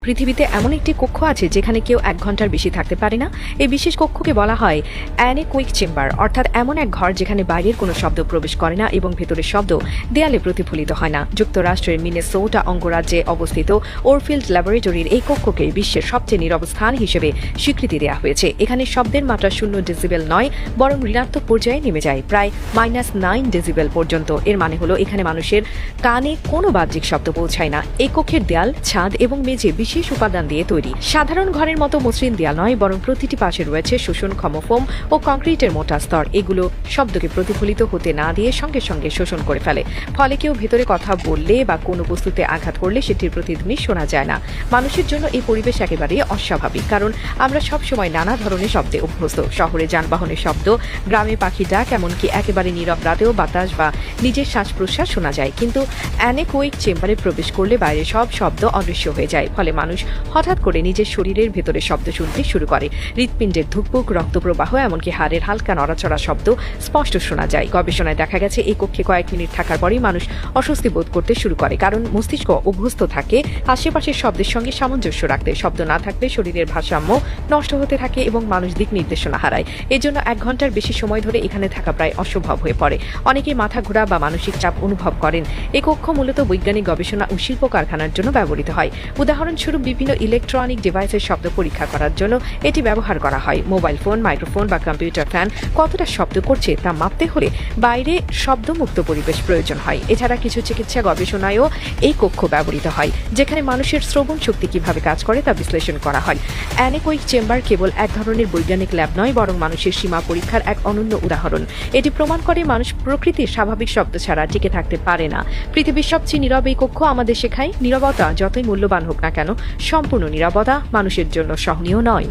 পৃথিবীতে এমন একটি কক্ষ আছে যেখানে কেউ 1 ঘন্টার বেশি থাকতে পারে না। এই বিশেষ কক্ষকে বলা হয় অ্যানেকোয়িক চেম্বার, অর্থাৎ এমন এক ঘর যেখানে বাইরের কোনো শব্দ প্রবেশ করে না এবং ভেতরের শব্দ দেয়ালে প্রতিফলিত হয় না। যুক্তরাষ্ট্রের মিনেসোটা অঙ্গরাজ্যে অবস্থিত ওরফিল্ড ল্যাবরেটরির এই কক্ষকে বিশ্বের সবচেয়ে নীরব স্থান হিসেবে স্বীকৃতি দেওয়া হয়েছে। এখানে শব্দের মাত্রা 0 ডেসিবেল নয়, বরং ঋণাত্মক পর্যায়ে নেমে যায় প্রায় -9 ডেসিবেল পর্যন্ত। এর মানে হলো এখানে মানুষের কানে কোনো বাহ্যিক শব্দ পৌঁছায় না। এই কক্ষের দেয়াল, ছাদ এবং মেঝে বিশেষ উপাদান দিয়ে তৈরি। সাধারণ ঘরের মতো মসৃণ দেয়াল নয়, বরং প্রতিটি পাশে রয়েছে শোষণক্ষম ফোম ও কংক্রিটের মোটা স্তর। এগুলো শব্দকে প্রতিফলিত হতে না দিয়ে সঙ্গে সঙ্গে শোষণ করে ফেলে। ফলে কেউ ভেতরে কথা বললে বা কোনো বস্তুতে আঘাত করলে সেটির প্রতিধ্বনি শোনা যায় না। মানুষের জন্য এই পরিবেশ একেবারেই অস্বাভাবিক, কারণ আমরা সবসময় নানা ধরনের শব্দে অভ্যস্ত। শহরে যানবাহনের শব্দ, গ্রামে পাখির ডাক, এমনকি একেবারে নীরব রাতেও বাতাস বা নিজের শ্বাস প্রশ্বাস শোনা যায়। কিন্তু অ্যানেকোয়িক চেম্বারে প্রবেশ করলে বাইরে সব শব্দ অদৃশ্য হয়ে যায়। ফলে মানুষ হঠাৎ করে নিজের শরীরের ভেতরে শব্দ শুনতে শুরু করে। হৃৎপিণ্ডের ধুকপুক, রক্তপ্রবাহ, এমনকি হাড়ের হালকা নড়াচড়া শব্দ স্পষ্ট শোনা যায়। গবেষণায় দেখা গেছে এই কক্ষে কয়েক মিনিট থাকার পরই মানুষ অস্বস্তি বোধ করতে শুরু করে, কারণ মস্তিষ্ক অভ্যস্ত থাকে আশেপাশের শব্দের সঙ্গে সামঞ্জস্য রাখতে। শব্দ না থাকলে শরীরের ভারসাম্য নষ্ট হতে থাকে এবং মানুষ দিক নির্দেশনা হারায়। এজন্য 1 ঘন্টার বেশি সময় ধরে এখানে থাকা প্রায় অসম্ভব হয়ে পড়ে। অনেকেই মাথা ঘোরা বা মানসিক চাপ অনুভব করেন। এই কক্ষ মূলত বৈজ্ঞানিক গবেষণা ও শিল্প কারখানার জন্য ব্যবহৃত হয়। উদাহরণস্বরূপ বিভিন্ন ইলেকট্রনিক ডিভাইসের শব্দ পরীক্ষা করার জন্য এটি ব্যবহার করা হয়। মোবাইল ফোন, মাইক্রোফোন বা কম্পিউটার ফ্যান কতটা শব্দ করছে তা মাপতে হলে বাইরে শব্দমুক্ত পরিবেশ প্রয়োজন হয়। এছাড়া কিছু চিকিৎসা গবেষণায়ও এই কক্ষ ব্যবহৃত হয়, যেখানে মানুষের শ্রবণ শক্তি কিভাবে কাজ করে তা বিশ্লেষণ করা হয়। অ্যানেকোয়িক চেম্বার কেবল এক ধরনের বৈজ্ঞানিক ল্যাব নয়, বরং মানুষের সীমা পরীক্ষার এক অনন্য উদাহরণ। এটি প্রমাণ করে মানুষ প্রকৃতির স্বাভাবিক শব্দ ছাড়া টিকে থাকতে পারে না। পৃথিবীর সবচেয়ে নীরব এই কক্ষ আমাদের শেখায়, নীরবতা যতই মূল্যবান হোক না কেন, সম্পূর্ণ নীরবতা মানুষের জন্য সহনীয় নয়।